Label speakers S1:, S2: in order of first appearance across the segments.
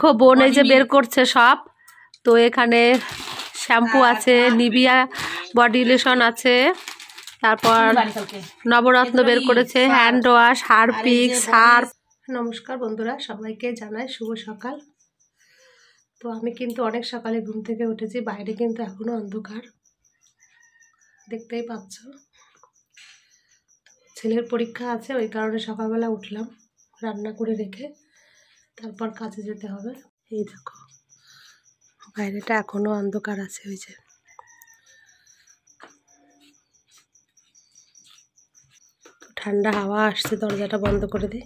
S1: দেখো বোন এই যে বের করছে সব। তো এখানে শ্যাম্পু আছে, নিভিয়া বডি লোশন আছে, তারপর নবরত্ন বের করেছে, হ্যান্ড ওয়াশ, হারপিক, সার্ফ। নমস্কার বন্ধুরা, সবাইকে জানাই শুভ সকাল। তো আমি কিন্তু অনেক সকালে ঘুম থেকে উঠেছি, বাইরে কিন্তু এখনো অন্ধকার, দেখতেই পাচ্ছ। ছেলের পরীক্ষা আছে, ওই কারণে সকালবেলা উঠলাম, রান্না করে রেখে তারপর কাজে যেতে হবে। এই দেখো বাইরেটা এখনো অন্ধকার আছে, ওই যে ঠান্ডা হাওয়া আসছে, দরজাটা বন্ধ করে দিই।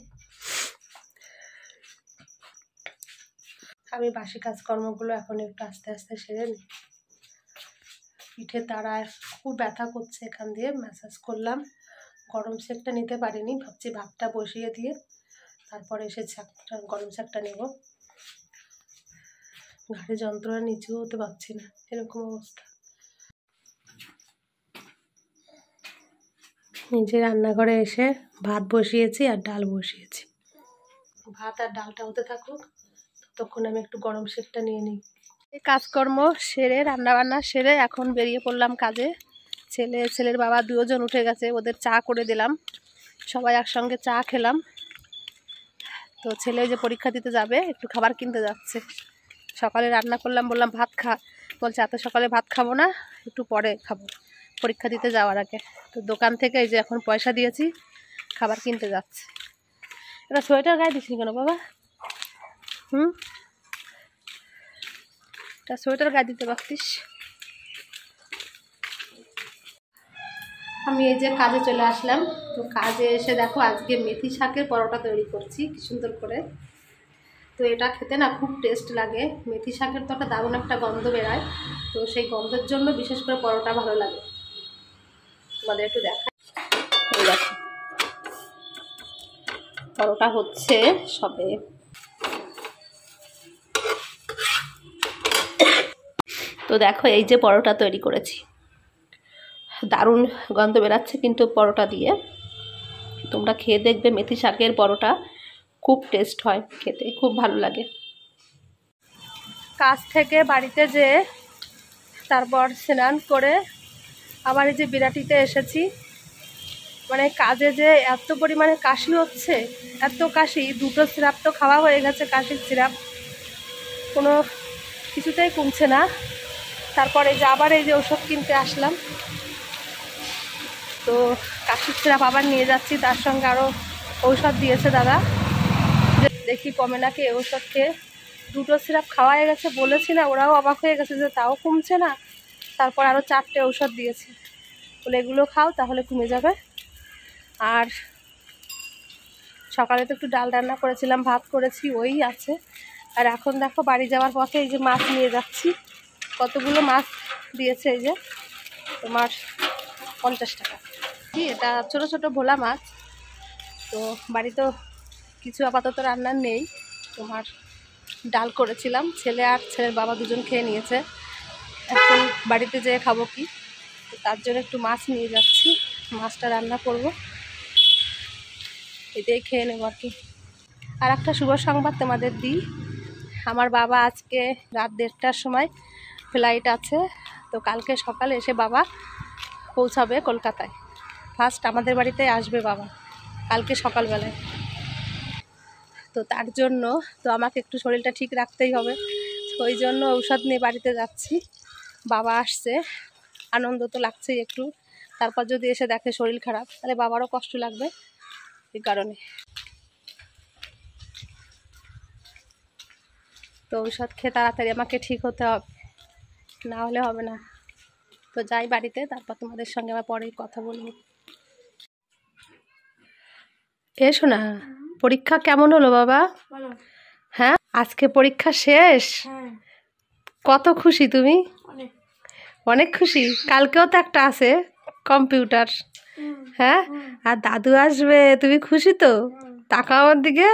S1: আমি বাসি কাজকর্মগুলো এখন একটু আস্তে আস্তে সেরে নিই। পিঠে তারায় খুব ব্যথা করছে, এখান দিয়ে ম্যাসাজ করলাম। গরম সেকটা নিতে পারিনি, ভাবছি ভাতটা বসিয়ে দিয়ে তারপরে এসে গরম সেকটা নেব। ঘাড়ে যন্ত্রণা, নিচেও হতে পারছি না, এরকম অবস্থা। নিজে রান্নাঘরে এসে ভাত বসিয়েছি আর ডাল বসিয়েছি। ভাত আর ডালটা হতে থাকুক, ততক্ষণ আমি একটু গরম সেকটা নিয়ে নিই। এই কাজকর্ম সেরে, রান্নাবান্না সেরে এখন বেরিয়ে পড়লাম কাজে। ছেলের বাবা দুজন উঠে গেছে, ওদের চা করে দিলাম, সবাই একসঙ্গে চা খেলাম। তো ছেলে যে পরীক্ষা দিতে যাবে, একটু খাবার কিনতে যাচ্ছে। সকালে রান্না করলাম, বললাম ভাত খা, বলছে এত সকালে ভাত খাবো না, একটু পরে খাবো পরীক্ষা দিতে যাওয়ার আগে। তো দোকান থেকে এই যে এখন পয়সা দিয়েছি, খাবার কিনতে যাচ্ছে। এটা সোয়েটার গায়ে দিসনি কেন বাবা? এটা সোয়েটার গায়ে দিতে পারতিস। আমি এই যে কাজে চলে আসলাম। তো কাজে এসে দেখো আজকে মেথি শাকের পরোটা তৈরি করছি, কি সুন্দর করে। তো এটা খেতে না খুব টেস্ট লাগে। মেথি শাকের তো একটা দারুণ একটা গন্ধ বেরায়, তো সেই গন্ধের জন্য বিশেষ করে পরোটা ভালো লাগে। তোমাদের একটু দেখাই, এই দেখো পরোটা হচ্ছে সবে। তো দেখো এই যে পরোটা তৈরি করেছি, দারুণ গন্ধ বেরাচ্ছে কিন্তু পরোটা দিয়ে। তোমরা খেয়ে দেখবে, মেথি শাকের পরোটা খুব টেস্ট হয়, খেতে খুব ভালো লাগে। কাজ থেকে বাড়িতে যেয়ে তারপর স্নান করে আবার এই যে বিরাটিতে এসেছি। মানে কাজে যে এত পরিমাণে কাশি হচ্ছে, এত কাশি, 2টো সিরাপ তো খাওয়া হয়ে গেছে, কাশির সিরাপ, কোনো কিছুতেই কমছে না। তারপরে যে আবার এই যে ওষুধ কিনতে আসলাম, তো কাশির সিরাপ আবার নিয়ে যাচ্ছি, তার সঙ্গে আরও ঔষধ দিয়েছে দাদা, দেখি কমে নাকি এই ওষুধ খেয়ে। 2টো সিরাপ খাওয়া হয়ে গেছে, বলেছি না, ওরাও অবাক হয়ে গেছে যে তাও কমছে না। তারপর আরও 4টে ঔষধ দিয়েছে, বলে এগুলো খাও তাহলে কমে যাবে। আর সকালে তো একটু ডাল রান্না করেছিলাম, ভাত করেছি, ওই আছে। আর এখন দেখো বাড়ি যাওয়ার পথে এই যে মাছ নিয়ে যাচ্ছি। কতগুলো মাছ দিয়েছে, এই যে তোমার 50 টাকা কি, এটা ছোট ছোট ভোলা মাছ। তো বাড়িতেও কিছু আপাতত রান্নার নেই, তোমার ডাল করেছিলাম, ছেলে আর ছেলের বাবা দুজন খেয়ে নিয়েছে। এখন বাড়িতে যেয়ে খাবো কি, তো তার জন্য একটু মাছ নিয়ে যাচ্ছি, মাছটা রান্না করব, এটাই খেয়ে নেব আর কি। আর একটা শুভ সংবাদ তোমাদের দিই, আমার বাবা আজকে রাত 1:30টার সময় ফ্লাইট আছে। তো কালকে সকালে এসে বাবা পৌঁছাবে কলকাতায়, ফার্স্ট আমাদের বাড়িতে আসবে বাবা কালকে সকালবেলায়। তো তার জন্য তো আমাকে একটু শরীরটা ঠিক রাখতেই হবে, ওই জন্য ঔষধ নিয়ে বাড়িতে যাচ্ছি। বাবা আসছে, আনন্দ তো লাগছেই একটু, তারপর যদি এসে দেখে শরীর খারাপ তাহলে বাবারও কষ্ট লাগবে, এই কারণে। তো ঔষধ খেয়ে তাড়াতাড়ি আমাকে ঠিক হতে হবে, না হলে হবে না। তো যাই বাড়িতে, তারপর তোমাদের সঙ্গে আবার পরে কথা বলবো। এসো না, পরীক্ষা কেমন হলো বাবা? হ্যাঁ, আজকে পরীক্ষা শেষ। কত খুশি তুমি? অনেক খুশি। কালকেও তো একটা আছে কম্পিউটার, হ্যাঁ, আর দাদু আসবে, তুমি খুশি তো? তাকাও আমার দিকে,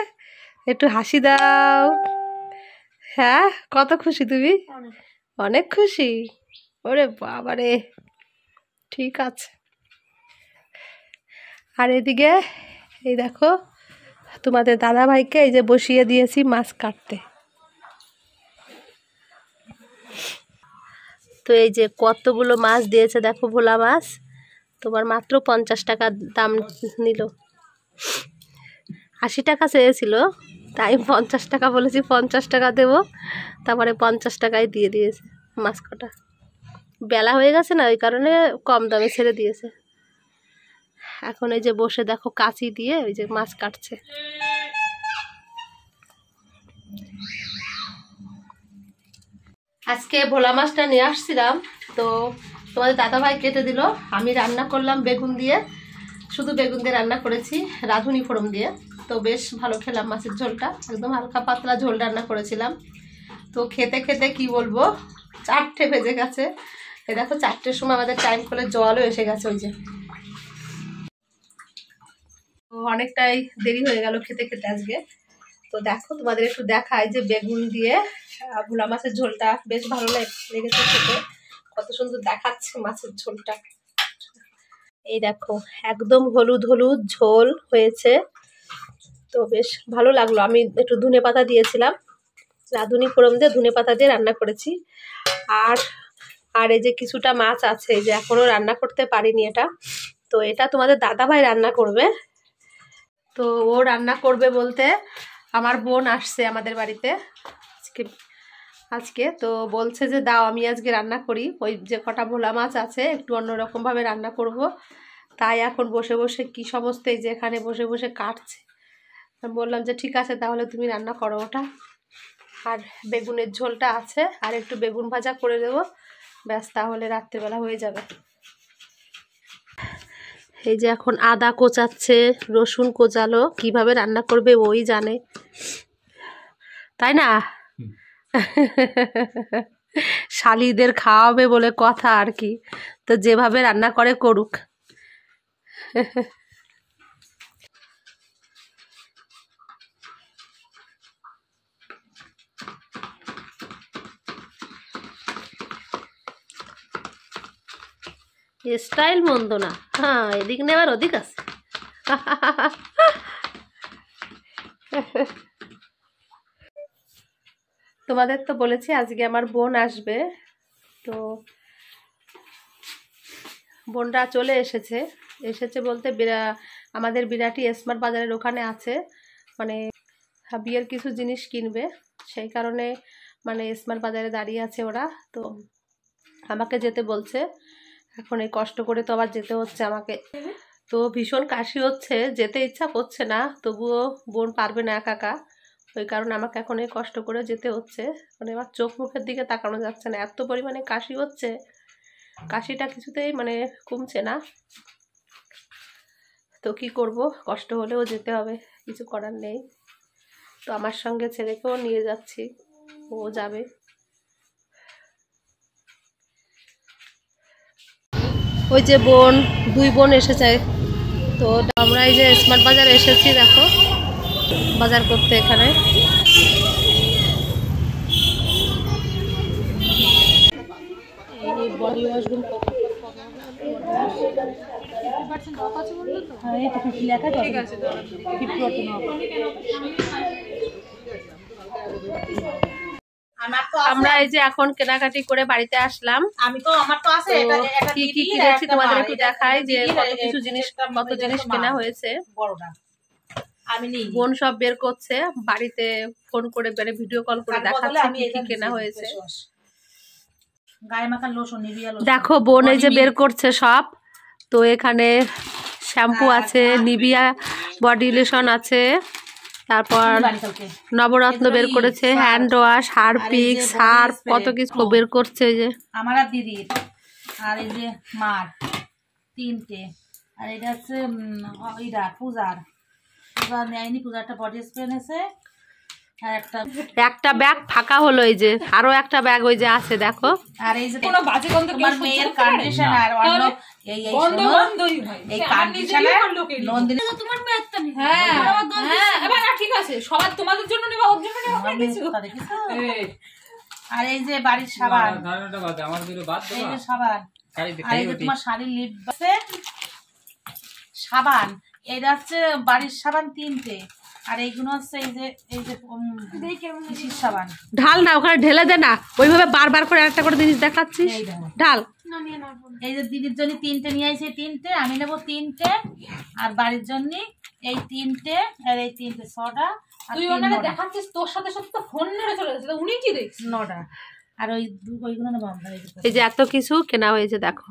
S1: একটু হাসি দাও। হ্যাঁ, কত খুশি তুমি? অনেক খুশি। ওরে বাবারে, ঠিক আছে। আর এদিকে এই দেখো তোমাদের দাদা ভাইকে এই যে বসিয়ে দিয়েছি মাছ কাটতে। তো এই যে কতগুলো মাছ দিয়েছে দেখো, ভোলা মাছ। তোমার মাত্র 50 টাকা দাম নিল। 80 টাকা চেয়েছিল, তাই 50 টাকা বলেছি, 50 টাকা দেবো। তারপরে 50 টাকায় দিয়ে দিয়েছে মাছ কটা। বেলা হয়ে গেছে না, ওই কারণে কম দামে ছেড়ে দিয়েছে। এখন এই যে বসে দেখো কাঁচি দিয়ে ওই যে মাছ কাটছে। আজকে ভোলা মাছটা নিয়ে আসছিলাম, তো তোমাদের দাদাভাই কেটে দিল। আমি রান্না করলাম বেগুন দিয়ে, শুধু বেগুন দিয়ে রান্না করেছি, রাঁধুনি ফোড়ন দিয়ে। তো বেশ ভালো খেলাম মাছের ঝোলটা, একদম হালকা পাতলা ঝোল রান্না করেছিলাম। তো খেতে খেতে কি বলবো, 4টে বেজে গেছে। এ দেখো 4টের সময় আমাদের টাইম করে জলও এসে গেছে ওই যে। তো অনেকটাই দেরি হয়ে গেল খেতে খেতে আজকে। তো দেখো তোমাদের একটু দেখাই যে বেগুন দিয়ে ভোলা মাছের ঝোলটা বেশ ভালো লেগেছে খেতে। কত সুন্দর দেখাচ্ছে মাছের ঝোলটা। এই দেখো একদম হলুদ হলুদ ঝোল হয়েছে, তো বেশ ভালো লাগলো। আমি একটু ধনে পাতা দিয়েছিলাম, রাঁধুনি ফোড়ন দিয়ে ধনে পাতা দিয়ে রান্না করেছি। আর আর এই যে কিছুটা মাছ আছে, এই যে এখনো রান্না করতে পারিনি এটা। তো এটা তোমাদের দাদাভাই রান্না করবে। তো ও রান্না করবে বলতে আমার বোন আসছে আমাদের বাড়িতে আজকে। তো বলছে যে দাও আমি আজকে রান্না করি, ওই যে কটা ভোলা মাছ আছে একটু অন্যরকমভাবে রান্না করব। তাই এখন বসে বসে কি সমস্ত এই যে এখানে বসে বসে কাটছে। বললাম যে ঠিক আছে তাহলে তুমি রান্না করো ওটা। আর বেগুনের ঝোলটা আছে, আর একটু বেগুন ভাজা করে দেবো, ব্যাস তাহলে রাত্রেবেলা হয়ে যাবে। এই যে এখন আদা কোচাচ্ছে, রসুন কোচালো, কিভাবে রান্না করবে ওই জানে, তাই না? শালিদের খাওয়াবে বলে কথা আর কি, তো যেভাবে রান্না করে করুক। স্টাইল মন্দ না, হ্যাঁ এদিক নেওয়ার ওদিক আছে। তোমাদের তো বলেছি আজকে আমার বোন আসবে, তো বোনটা চলে এসেছে। এসেছে বলতে আমাদের বিরাটি স্মার্ট বাজারের ওখানে আছে, মানে বিয়ের কিছু জিনিস কিনবে, সেই কারণে মানে স্মার্ট বাজারে দাঁড়িয়ে আছে ওরা। তো আমাকে যেতে বলছে, এখন এই কষ্ট করে তো আবার যেতে হচ্ছে আমাকে। তো ভীষণ কাশি হচ্ছে, যেতে ইচ্ছা করছে না, তবুও বোন পারবে না একা একা, ওই কারণে আমাকে এখন এই কষ্ট করে যেতে হচ্ছে। মানে আমার চোখ মুখের দিকে তাকানো যাচ্ছে না, এত পরিমাণে কাশি হচ্ছে, কাশিটা কিছুতেই মানে কমছে না। তো কি করব, কষ্ট হলেও যেতে হবে, কিছু করার নেই। তো আমার সঙ্গে ছেলেকেও নিয়ে যাচ্ছি, ও যাবে। ওই যে বোন, 2 বোন এসেছে। তো আমরা এই যে স্মার্ট বাজারে এসেছি, দেখো বাজার করতে এখানে। এই বডি ওয়াশগুলো আমরা এই যে এখন কেনাকাটি করে বাড়িতে আসলাম।
S2: আমি তো আমার তো আছে
S1: কি কি কিনেছি তোমাদের একটু দেখাই যে কত কিছু জিনিস, কত জিনিস কেনা হয়েছে।
S2: বড়টা আমি নেই,
S1: বোন সব বের করছে, বাড়িতে ফোন করে বেরে ভিডিও কল করে দেখাচ্ছে কি কি কেনা হয়েছে।
S2: গায়ে মাখার লোশন, নিভিয়া লোশন
S1: দেখো বোন এই যে বের করছে সব। তো এখানে শ্যাম্পু আছে, নিভিয়া বডি লোশন আছে, তারপর নবরত্ন বের করেছে, হ্যান্ড ওয়াশ, হারপিক, সার্ফ, কত কিছু বের করছে। এই যে
S2: আমার আর দিদির, আর এই যে মার 3টে, আর এটা হচ্ছে পূজার নেয়নি, পূজারটা বডি স্প্রে নেছে।
S1: একটা ব্যাগ ফাঁকা হলো, এই যে আরো একটা ব্যাগ ওই যে আছে দেখো।
S2: আর এই যে কোনো বাজে গন্ধ তোমার মেয়ের কন্ডিশনার, অন্য এই এই বন্ধই হয় এই কন্ডিশনার নন্দিনী তোমার মেয়ে তো নেই। হ্যাঁ হ্যাঁ এবার ঠিক আছে, সবার তোমাদের জন্য নেবা, ওর জন্য নেবা কিছু। আর এই যে বাড়ির সাবান, আমার দিলে বাদ দাও, এই যে সাবান, আর এই যে তোমার শাড়ির লিপ আছে সাবান, এটা হচ্ছে বাড়ির সাবান 3টে, আর এইগুলো হচ্ছে এই যে শিশির সাবান।
S1: ঢাল না, ওখানে ঢেলে দে না, ওইভাবে বারবার করে একটা করে জিনিস দেখাচ্ছিস। ঢাল।
S2: এই যে দিদির জন্য 3টে নিয়ে আসি, 3টে আমি নেবো 3টে, আর বাড়ির জন্য এই 3টে, আর এই 3টে 6টা। তুই ওনাকে দেখাচ্ছিস, তোর সাথে সাথে তো ফোন নেড়ে চলে যাচ্ছে, উনি কি দেখছিস? 9টা। আর ওইগুলো নেবো আমরা।
S1: এই যে এত কিছু কেনা হয়েছে দেখো।